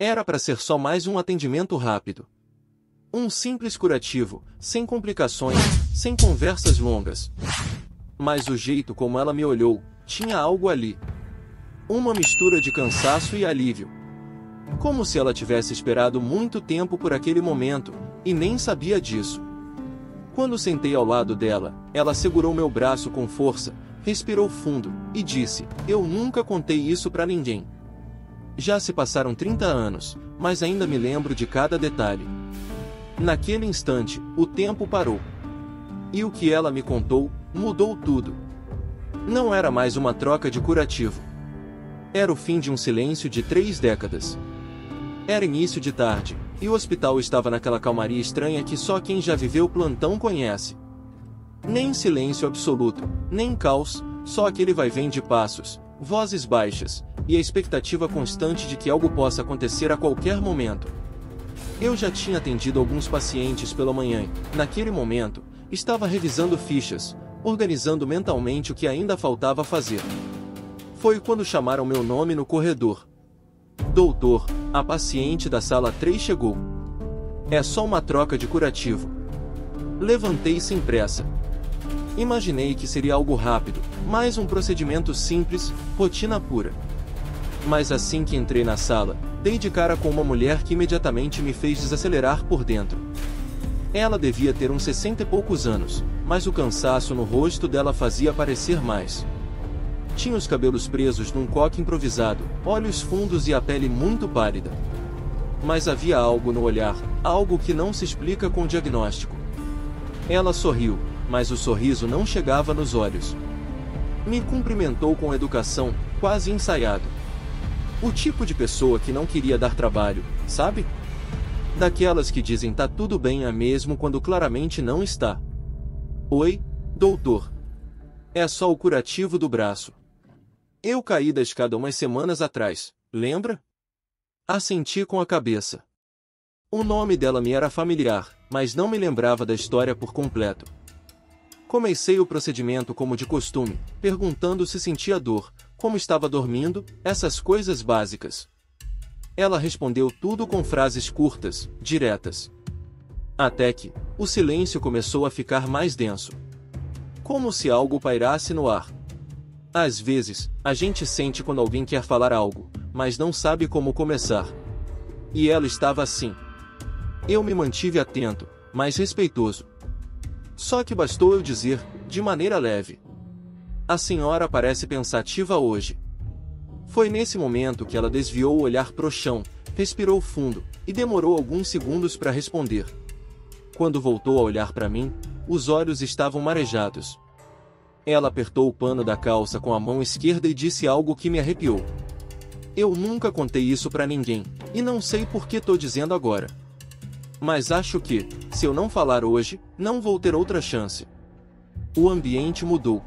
Era para ser só mais um atendimento rápido. Um simples curativo, sem complicações, sem conversas longas. Mas o jeito como ela me olhou, tinha algo ali. Uma mistura de cansaço e alívio. Como se ela tivesse esperado muito tempo por aquele momento, e nem sabia disso. Quando sentei ao lado dela, ela segurou meu braço com força, respirou fundo, e disse: "Eu nunca contei isso pra ninguém. Já se passaram 30 anos, mas ainda me lembro de cada detalhe." Naquele instante, o tempo parou. E o que ela me contou, mudou tudo. Não era mais uma troca de curativo. Era o fim de um silêncio de 3 décadas. Era início de tarde, e o hospital estava naquela calmaria estranha que só quem já viveu plantão conhece. Nem silêncio absoluto, nem caos, só aquele vai-vem de passos, vozes baixas, e a expectativa constante de que algo possa acontecer a qualquer momento. Eu já tinha atendido alguns pacientes pela manhã e, naquele momento, estava revisando fichas, organizando mentalmente o que ainda faltava fazer. Foi quando chamaram meu nome no corredor. "Doutor, a paciente da sala 3 chegou. É só uma troca de curativo." Levantei sem pressa. Imaginei que seria algo rápido, mais um procedimento simples, rotina pura. Mas assim que entrei na sala, dei de cara com uma mulher que imediatamente me fez desacelerar por dentro. Ela devia ter uns 60 e poucos anos, mas o cansaço no rosto dela fazia parecer mais. Tinha os cabelos presos num coque improvisado, olhos fundos e a pele muito pálida. Mas havia algo no olhar, algo que não se explica com diagnóstico. Ela sorriu, mas o sorriso não chegava nos olhos. Me cumprimentou com educação, quase ensaiado. O tipo de pessoa que não queria dar trabalho, sabe? Daquelas que dizem tá tudo bem mesmo quando claramente não está. "Oi, doutor. É só o curativo do braço. Eu caí da escada umas semanas atrás, lembra?" Assenti com a cabeça. O nome dela me era familiar, mas não me lembrava da história por completo. Comecei o procedimento como de costume, perguntando se sentia dor, como estava dormindo, essas coisas básicas. Ela respondeu tudo com frases curtas, diretas. Até que, o silêncio começou a ficar mais denso. Como se algo pairasse no ar. Às vezes, a gente sente quando alguém quer falar algo, mas não sabe como começar. E ela estava assim. Eu me mantive atento, mas respeitoso. Só que bastou eu dizer, de maneira leve: "A senhora parece pensativa hoje." Foi nesse momento que ela desviou o olhar pro chão, respirou fundo, e demorou alguns segundos para responder. Quando voltou a olhar para mim, os olhos estavam marejados. Ela apertou o pano da calça com a mão esquerda e disse algo que me arrepiou. "Eu nunca contei isso para ninguém, e não sei por que tô dizendo agora. Mas acho que, se eu não falar hoje, não vou ter outra chance." O ambiente mudou.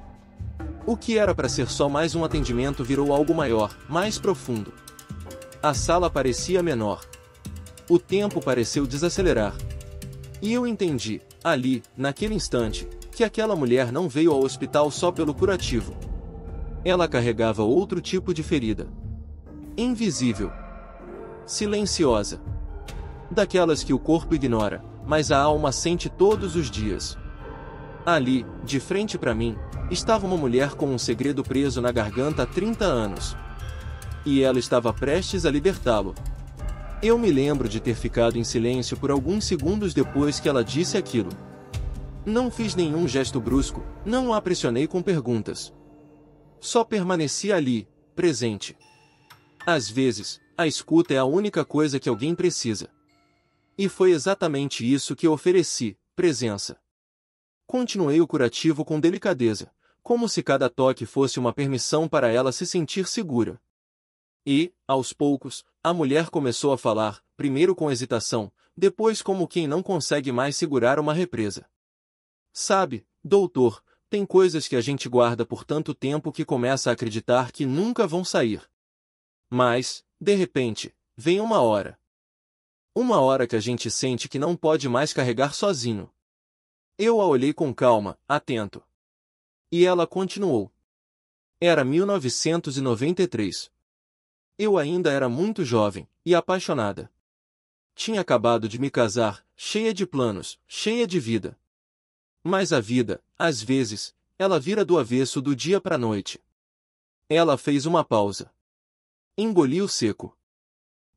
O que era para ser só mais um atendimento virou algo maior, mais profundo. A sala parecia menor. O tempo pareceu desacelerar. E eu entendi, ali, naquele instante, que aquela mulher não veio ao hospital só pelo curativo. Ela carregava outro tipo de ferida. Invisível. Silenciosa. Daquelas que o corpo ignora, mas a alma sente todos os dias. Ali, de frente para mim, estava uma mulher com um segredo preso na garganta há 30 anos. E ela estava prestes a libertá-lo. Eu me lembro de ter ficado em silêncio por alguns segundos depois que ela disse aquilo. Não fiz nenhum gesto brusco, não a pressionei com perguntas. Só permaneci ali, presente. Às vezes, a escuta é a única coisa que alguém precisa. E foi exatamente isso que eu ofereci, presença. Continuei o curativo com delicadeza, como se cada toque fosse uma permissão para ela se sentir segura. E, aos poucos, a mulher começou a falar, primeiro com hesitação, depois como quem não consegue mais segurar uma represa. "Sabe, doutor, tem coisas que a gente guarda por tanto tempo que começa a acreditar que nunca vão sair. Mas, de repente, vem uma hora. Uma hora que a gente sente que não pode mais carregar sozinho." Eu a olhei com calma, atento. E ela continuou. Era 1993. Eu ainda era muito jovem, e apaixonada. Tinha acabado de me casar, cheia de planos, cheia de vida. Mas a vida, às vezes, ela vira do avesso do dia para a noite. Ela fez uma pausa. Engoliu seco.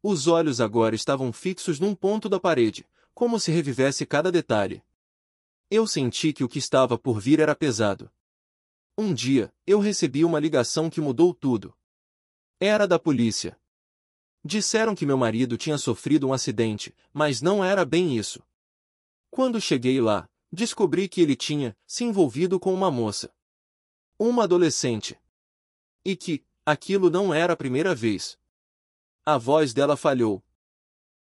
Os olhos agora estavam fixos num ponto da parede, como se revivesse cada detalhe. Eu senti que o que estava por vir era pesado. Um dia, eu recebi uma ligação que mudou tudo. Era da polícia. Disseram que meu marido tinha sofrido um acidente, mas não era bem isso. Quando cheguei lá, descobri que ele tinha se envolvido com uma moça. Uma adolescente. E que, aquilo não era a primeira vez. A voz dela falhou.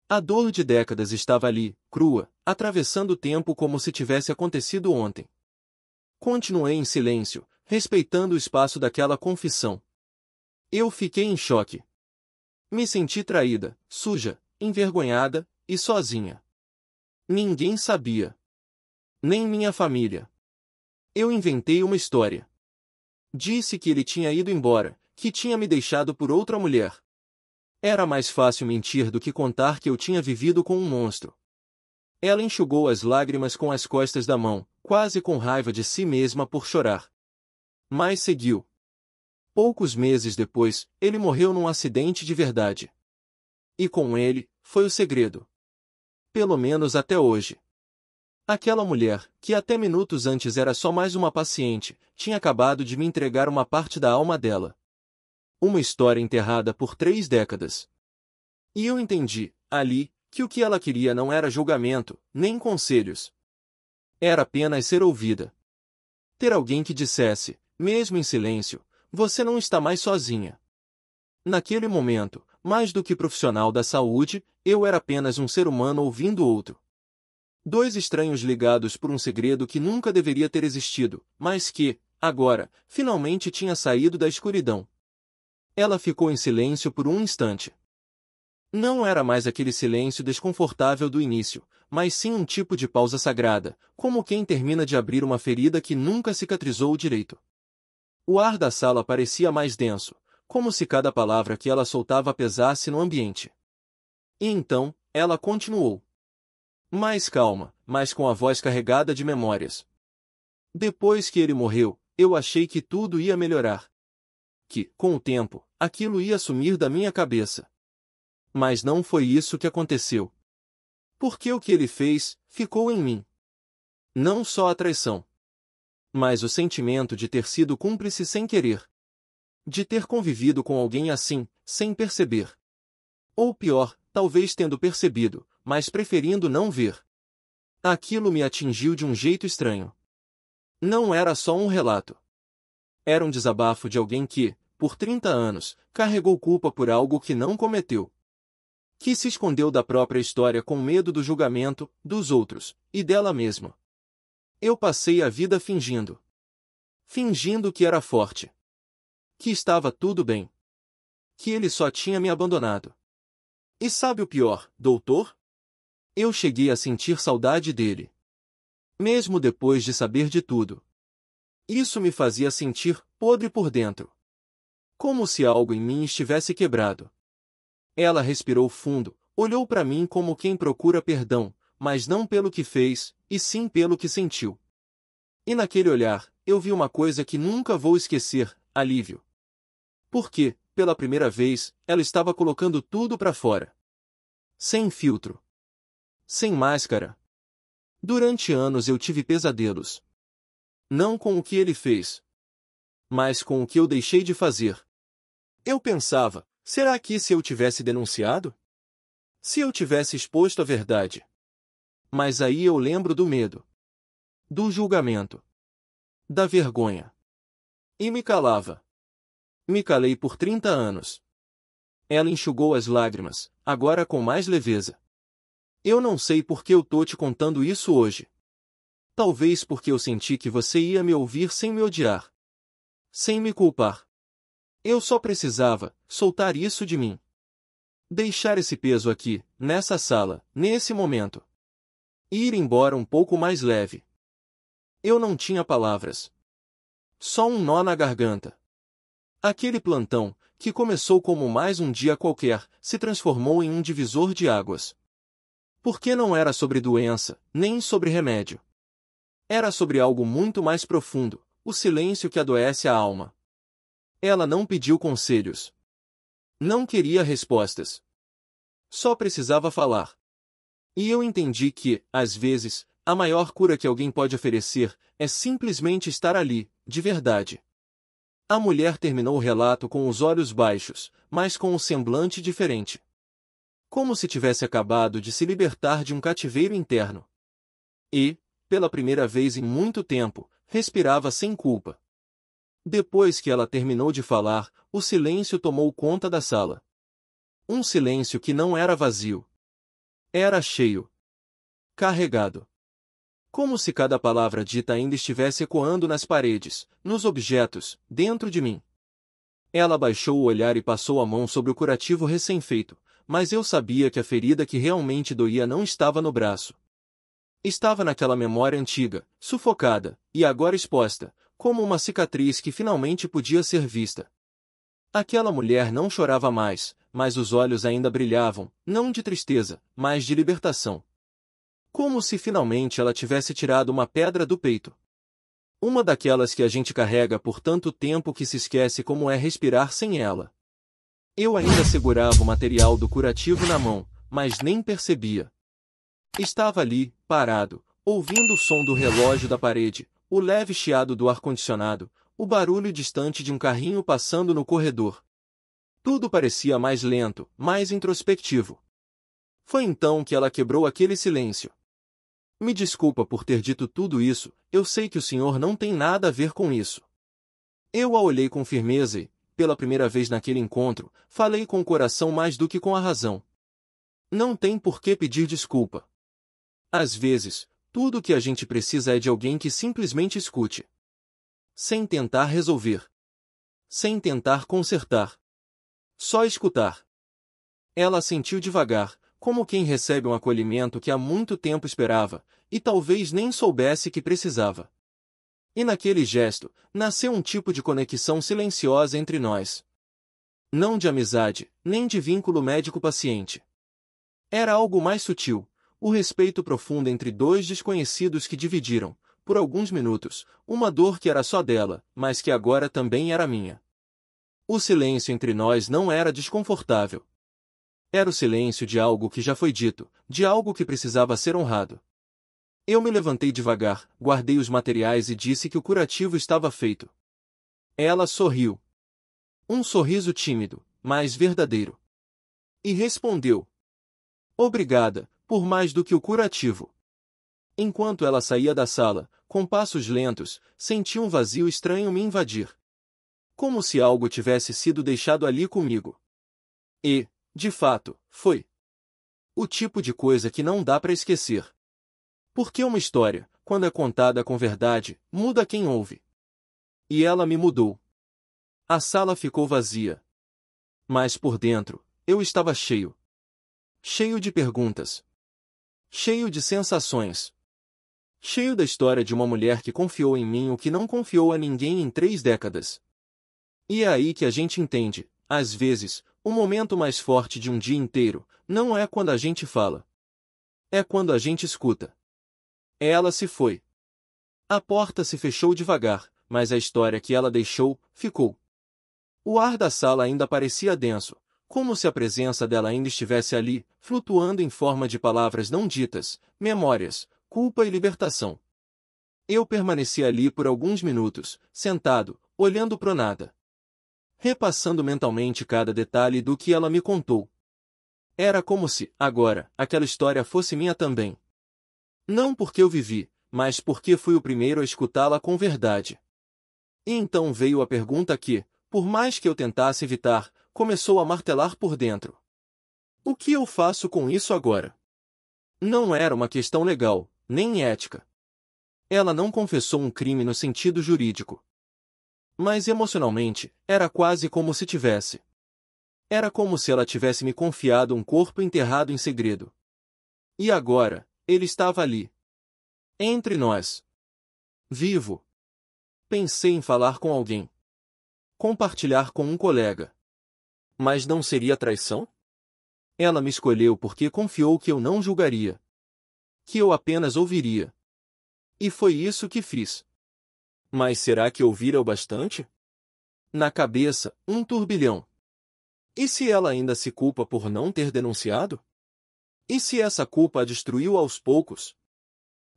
A dor de décadas estava ali, crua, atravessando o tempo como se tivesse acontecido ontem. Continuei em silêncio, respeitando o espaço daquela confissão. Eu fiquei em choque. Me senti traída, suja, envergonhada e sozinha. Ninguém sabia. Nem minha família. Eu inventei uma história. Disse que ele tinha ido embora, que tinha me deixado por outra mulher. Era mais fácil mentir do que contar que eu tinha vivido com um monstro. Ela enxugou as lágrimas com as costas da mão, quase com raiva de si mesma por chorar. Mas seguiu. Poucos meses depois, ele morreu num acidente de verdade. E com ele, foi o segredo. Pelo menos até hoje. Aquela mulher, que até minutos antes era só mais uma paciente, tinha acabado de me entregar uma parte da alma dela. Uma história enterrada por 3 décadas. E eu entendi, ali, que o que ela queria não era julgamento, nem conselhos. Era apenas ser ouvida. Ter alguém que dissesse, mesmo em silêncio, você não está mais sozinha. Naquele momento, mais do que profissional da saúde, eu era apenas um ser humano ouvindo outro. 2 estranhos ligados por um segredo que nunca deveria ter existido, mas que, agora, finalmente tinha saído da escuridão. Ela ficou em silêncio por um instante. Não era mais aquele silêncio desconfortável do início, mas sim um tipo de pausa sagrada, como quem termina de abrir uma ferida que nunca cicatrizou direito. O ar da sala parecia mais denso, como se cada palavra que ela soltava pesasse no ambiente. E então, ela continuou. Mais calma, mas com a voz carregada de memórias. Depois que ele morreu, eu achei que tudo ia melhorar. Que, com o tempo, aquilo ia sumir da minha cabeça. Mas não foi isso que aconteceu. Porque o que ele fez, ficou em mim. Não só a traição, mas o sentimento de ter sido cúmplice sem querer. De ter convivido com alguém assim, sem perceber. Ou pior, talvez tendo percebido, mas preferindo não ver. Aquilo me atingiu de um jeito estranho. Não era só um relato. Era um desabafo de alguém que, por 30 anos, carregou culpa por algo que não cometeu. Que se escondeu da própria história com medo do julgamento, dos outros, e dela mesma. Eu passei a vida fingindo. Fingindo que era forte. Que estava tudo bem. Que ele só tinha me abandonado. E sabe o pior, doutor? Eu cheguei a sentir saudade dele. Mesmo depois de saber de tudo. Isso me fazia sentir podre por dentro. Como se algo em mim estivesse quebrado. Ela respirou fundo, olhou para mim como quem procura perdão, mas não pelo que fez, e sim pelo que sentiu. E naquele olhar, eu vi uma coisa que nunca vou esquecer, alívio. Porque, pela primeira vez, ela estava colocando tudo para fora. Sem filtro. Sem máscara. Durante anos eu tive pesadelos. Não com o que ele fez, mas com o que eu deixei de fazer. Eu pensava, será que se eu tivesse denunciado? Se eu tivesse exposto a verdade? Mas aí eu lembro do medo. Do julgamento. Da vergonha. E me calava. Me calei por 30 anos. Ela enxugou as lágrimas, agora com mais leveza. Eu não sei por que eu tô te contando isso hoje. Talvez porque eu senti que você ia me ouvir sem me odiar. Sem me culpar. Eu só precisava soltar isso de mim. Deixar esse peso aqui, nessa sala, nesse momento. E ir embora um pouco mais leve. Eu não tinha palavras. Só um nó na garganta. Aquele plantão, que começou como mais um dia qualquer, se transformou em um divisor de águas. Porque não era sobre doença, nem sobre remédio. Era sobre algo muito mais profundo, o silêncio que adoece a alma. Ela não pediu conselhos. Não queria respostas. Só precisava falar. E eu entendi que, às vezes, a maior cura que alguém pode oferecer é simplesmente estar ali, de verdade. A mulher terminou o relato com os olhos baixos, mas com um semblante diferente. Como se tivesse acabado de se libertar de um cativeiro interno. E, pela primeira vez em muito tempo, respirava sem culpa. Depois que ela terminou de falar, o silêncio tomou conta da sala. Um silêncio que não era vazio. Era cheio. Carregado. Como se cada palavra dita ainda estivesse ecoando nas paredes, nos objetos, dentro de mim. Ela baixou o olhar e passou a mão sobre o curativo recém-feito, mas eu sabia que a ferida que realmente doía não estava no braço. Estava naquela memória antiga, sufocada, e agora exposta, como uma cicatriz que finalmente podia ser vista. Aquela mulher não chorava mais, mas os olhos ainda brilhavam, não de tristeza, mas de libertação. Como se finalmente ela tivesse tirado uma pedra do peito. Uma daquelas que a gente carrega por tanto tempo que se esquece como é respirar sem ela. Eu ainda segurava o material do curativo na mão, mas nem percebia. Estava ali, parado, ouvindo o som do relógio da parede, o leve chiado do ar-condicionado, o barulho distante de um carrinho passando no corredor. Tudo parecia mais lento, mais introspectivo. Foi então que ela quebrou aquele silêncio. Me desculpa por ter dito tudo isso, eu sei que o senhor não tem nada a ver com isso. Eu a olhei com firmeza e, pela primeira vez naquele encontro, falei com o coração mais do que com a razão. Não tem por que pedir desculpa. Às vezes, tudo o que a gente precisa é de alguém que simplesmente escute. Sem tentar resolver. Sem tentar consertar. Só escutar. Ela assentiu devagar, como quem recebe um acolhimento que há muito tempo esperava, e talvez nem soubesse que precisava. E naquele gesto, nasceu um tipo de conexão silenciosa entre nós. Não de amizade, nem de vínculo médico-paciente. Era algo mais sutil, o respeito profundo entre dois desconhecidos que dividiram, por alguns minutos, uma dor que era só dela, mas que agora também era minha. O silêncio entre nós não era desconfortável. Era o silêncio de algo que já foi dito, de algo que precisava ser honrado. Eu me levantei devagar, guardei os materiais e disse que o curativo estava feito. Ela sorriu. Um sorriso tímido, mas verdadeiro. E respondeu: obrigada, por mais do que o curativo. Enquanto ela saía da sala, com passos lentos, senti um vazio estranho me invadir. Como se algo tivesse sido deixado ali comigo. E, de fato, foi. O tipo de coisa que não dá para esquecer. Porque uma história, quando é contada com verdade, muda quem ouve. E ela me mudou. A sala ficou vazia. Mas por dentro, eu estava cheio. Cheio de perguntas. Cheio de sensações. Cheio da história de uma mulher que confiou em mim o que não confiou a ninguém em 3 décadas. E é aí que a gente entende, às vezes, o momento mais forte de um dia inteiro, não é quando a gente fala. É quando a gente escuta. Ela se foi. A porta se fechou devagar, mas a história que ela deixou, ficou. O ar da sala ainda parecia denso, como se a presença dela ainda estivesse ali, flutuando em forma de palavras não ditas, memórias, culpa e libertação. Eu permaneci ali por alguns minutos, sentado, olhando pro nada. Repassando mentalmente cada detalhe do que ela me contou. Era como se, agora, aquela história fosse minha também. Não porque eu vivi, mas porque fui o primeiro a escutá-la com verdade. E então veio a pergunta que, por mais que eu tentasse evitar, começou a martelar por dentro. O que eu faço com isso agora? Não era uma questão legal, nem ética. Ela não confessou um crime no sentido jurídico. Mas emocionalmente, era quase como se tivesse. Era como se ela tivesse me confiado um corpo enterrado em segredo. E agora, ele estava ali. Entre nós. Vivo. Pensei em falar com alguém. Compartilhar com um colega. Mas não seria traição? Ela me escolheu porque confiou que eu não julgaria, que eu apenas ouviria. E foi isso que fiz. Mas será que ouvira o bastante? Na cabeça, um turbilhão. E se ela ainda se culpa por não ter denunciado? E se essa culpa a destruiu aos poucos?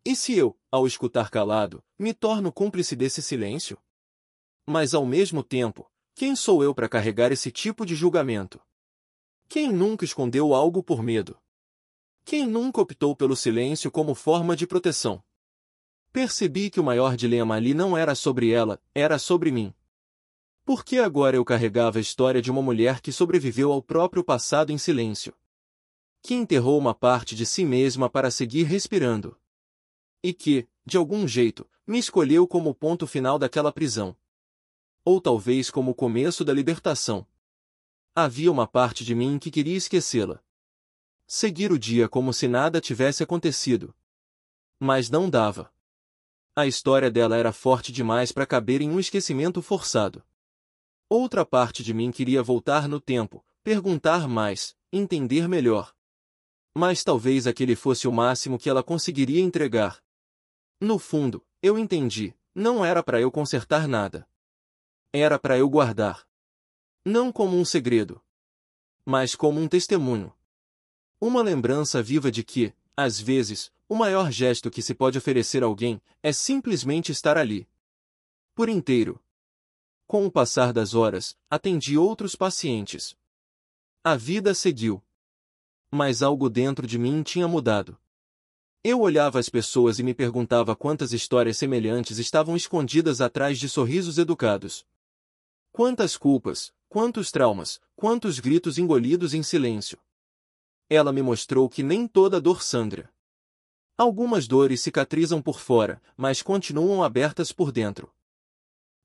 E se eu, ao escutar calado, me torno cúmplice desse silêncio? Mas ao mesmo tempo, quem sou eu para carregar esse tipo de julgamento? Quem nunca escondeu algo por medo? Quem nunca optou pelo silêncio como forma de proteção? Percebi que o maior dilema ali não era sobre ela, era sobre mim. Por que agora eu carregava a história de uma mulher que sobreviveu ao próprio passado em silêncio? Que enterrou uma parte de si mesma para seguir respirando. E que, de algum jeito, me escolheu como o ponto final daquela prisão. Ou talvez como o começo da libertação. Havia uma parte de mim que queria esquecê-la. Seguir o dia como se nada tivesse acontecido. Mas não dava. A história dela era forte demais para caber em um esquecimento forçado. Outra parte de mim queria voltar no tempo, perguntar mais, entender melhor. Mas talvez aquele fosse o máximo que ela conseguiria entregar. No fundo, eu entendi, não era para eu consertar nada. Era para eu guardar. Não como um segredo, mas como um testemunho. Uma lembrança viva de que, às vezes, o maior gesto que se pode oferecer a alguém é simplesmente estar ali. Por inteiro. Com o passar das horas, atendi outros pacientes. A vida seguiu. Mas algo dentro de mim tinha mudado. Eu olhava as pessoas e me perguntava quantas histórias semelhantes estavam escondidas atrás de sorrisos educados. Quantas culpas, quantos traumas, quantos gritos engolidos em silêncio. Ela me mostrou que nem toda dor sangra. Algumas dores cicatrizam por fora, mas continuam abertas por dentro.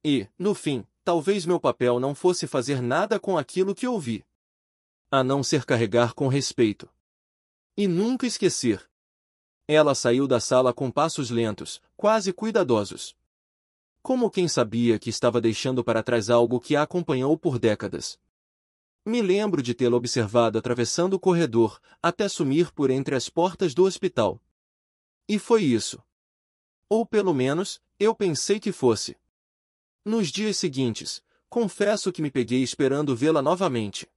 E, no fim, talvez meu papel não fosse fazer nada com aquilo que ouvi. A não ser carregar com respeito. E nunca esquecer. Ela saiu da sala com passos lentos, quase cuidadosos. Como quem sabia que estava deixando para trás algo que a acompanhou por décadas. Me lembro de tê-la observado atravessando o corredor, até sumir por entre as portas do hospital. E foi isso. Ou pelo menos, eu pensei que fosse. Nos dias seguintes, confesso que me peguei esperando vê-la novamente.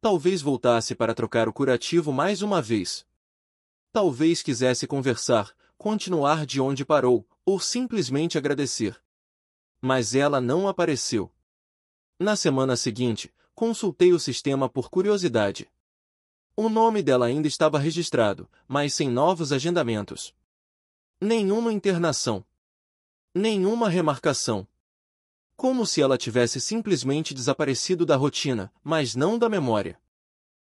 Talvez voltasse para trocar o curativo mais uma vez. Talvez quisesse conversar, continuar de onde parou, ou simplesmente agradecer. Mas ela não apareceu. Na semana seguinte, consultei o sistema por curiosidade. O nome dela ainda estava registrado, mas sem novos agendamentos. Nenhuma internação. Nenhuma remarcação. Como se ela tivesse simplesmente desaparecido da rotina, mas não da memória.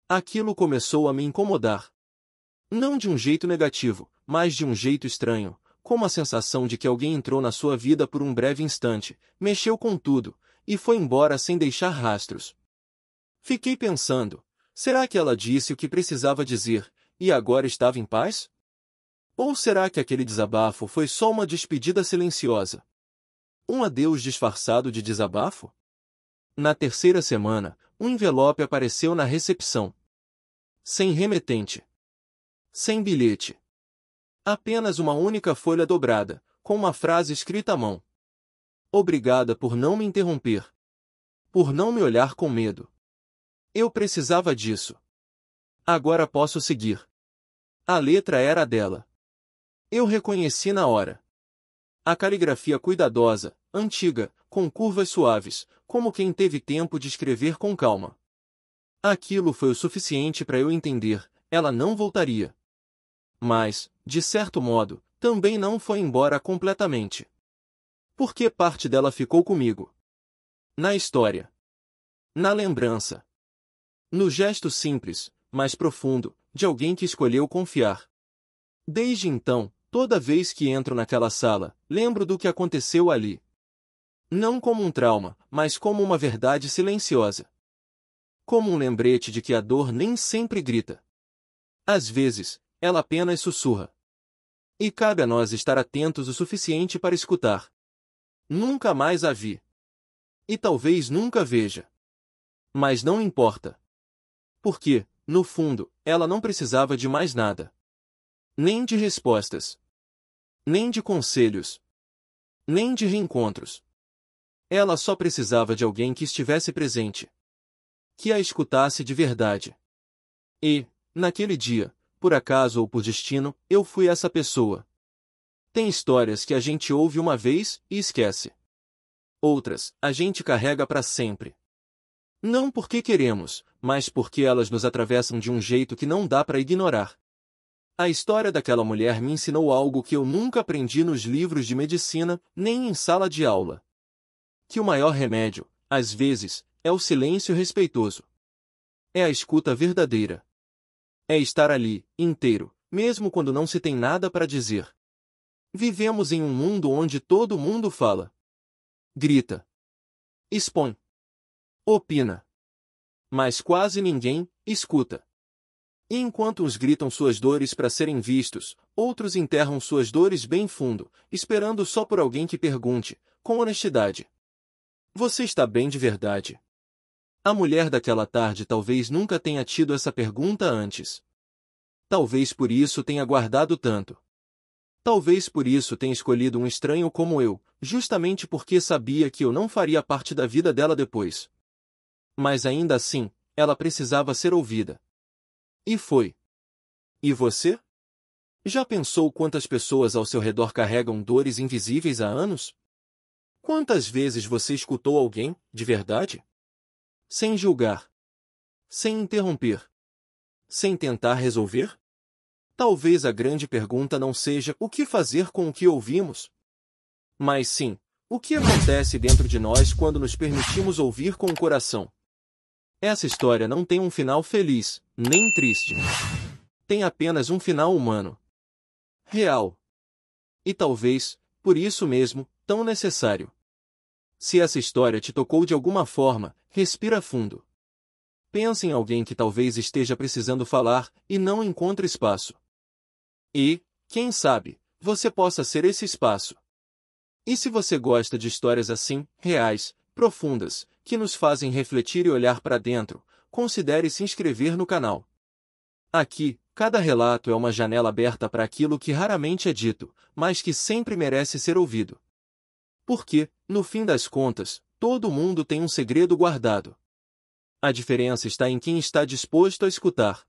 Aquilo começou a me incomodar. Não de um jeito negativo, mas de um jeito estranho, como a sensação de que alguém entrou na sua vida por um breve instante, mexeu com tudo, e foi embora sem deixar rastros. Fiquei pensando, será que ela disse o que precisava dizer, e agora estava em paz? Ou será que aquele desabafo foi só uma despedida silenciosa? Um adeus disfarçado de desabafo? Na terceira semana, um envelope apareceu na recepção. Sem remetente. Sem bilhete. Apenas uma única folha dobrada, com uma frase escrita à mão. Obrigada por não me interromper. Por não me olhar com medo. Eu precisava disso. Agora posso seguir. A letra era a dela. Eu reconheci na hora. A caligrafia cuidadosa, antiga, com curvas suaves, como quem teve tempo de escrever com calma. Aquilo foi o suficiente para eu entender, ela não voltaria. Mas, de certo modo, também não foi embora completamente. Porque parte dela ficou comigo. Na história. Na lembrança. No gesto simples, mas profundo, de alguém que escolheu confiar. Desde então, toda vez que entro naquela sala, lembro do que aconteceu ali. Não como um trauma, mas como uma verdade silenciosa. Como um lembrete de que a dor nem sempre grita. Às vezes, ela apenas sussurra. E cabe a nós estar atentos o suficiente para escutar. Nunca mais a vi. E talvez nunca veja. Mas não importa. Porque, no fundo, ela não precisava de mais nada. Nem de respostas. Nem de conselhos. Nem de reencontros. Ela só precisava de alguém que estivesse presente. Que a escutasse de verdade. E, naquele dia, por acaso ou por destino, eu fui essa pessoa. Tem histórias que a gente ouve uma vez e esquece. Outras, a gente carrega para sempre. Não porque queremos, mas porque elas nos atravessam de um jeito que não dá para ignorar. A história daquela mulher me ensinou algo que eu nunca aprendi nos livros de medicina, nem em sala de aula. Que o maior remédio, às vezes, é o silêncio respeitoso. É a escuta verdadeira. É estar ali, inteiro, mesmo quando não se tem nada para dizer. Vivemos em um mundo onde todo mundo fala. Grita. Expõe. Opina. Mas quase ninguém escuta. E enquanto uns gritam suas dores para serem vistos, outros enterram suas dores bem fundo, esperando só por alguém que pergunte, com honestidade: você está bem de verdade? A mulher daquela tarde talvez nunca tenha tido essa pergunta antes. Talvez por isso tenha guardado tanto. Talvez por isso tenha escolhido um estranho como eu, justamente porque sabia que eu não faria parte da vida dela depois. Mas ainda assim, ela precisava ser ouvida. E foi. E você? Já pensou quantas pessoas ao seu redor carregam dores invisíveis há anos? Quantas vezes você escutou alguém, de verdade? Sem julgar. Sem interromper. Sem tentar resolver? Talvez a grande pergunta não seja o que fazer com o que ouvimos, mas sim, o que acontece dentro de nós quando nos permitimos ouvir com o coração. Essa história não tem um final feliz, nem triste. Tem apenas um final humano. Real. E talvez, por isso mesmo, tão necessário. Se essa história te tocou de alguma forma, respira fundo. Pensa em alguém que talvez esteja precisando falar e não encontre espaço. E, quem sabe, você possa ser esse espaço. E se você gosta de histórias assim, reais, profundas, que nos fazem refletir e olhar para dentro, considere se inscrever no canal. Aqui, cada relato é uma janela aberta para aquilo que raramente é dito, mas que sempre merece ser ouvido. Porque, no fim das contas, todo mundo tem um segredo guardado. A diferença está em quem está disposto a escutar.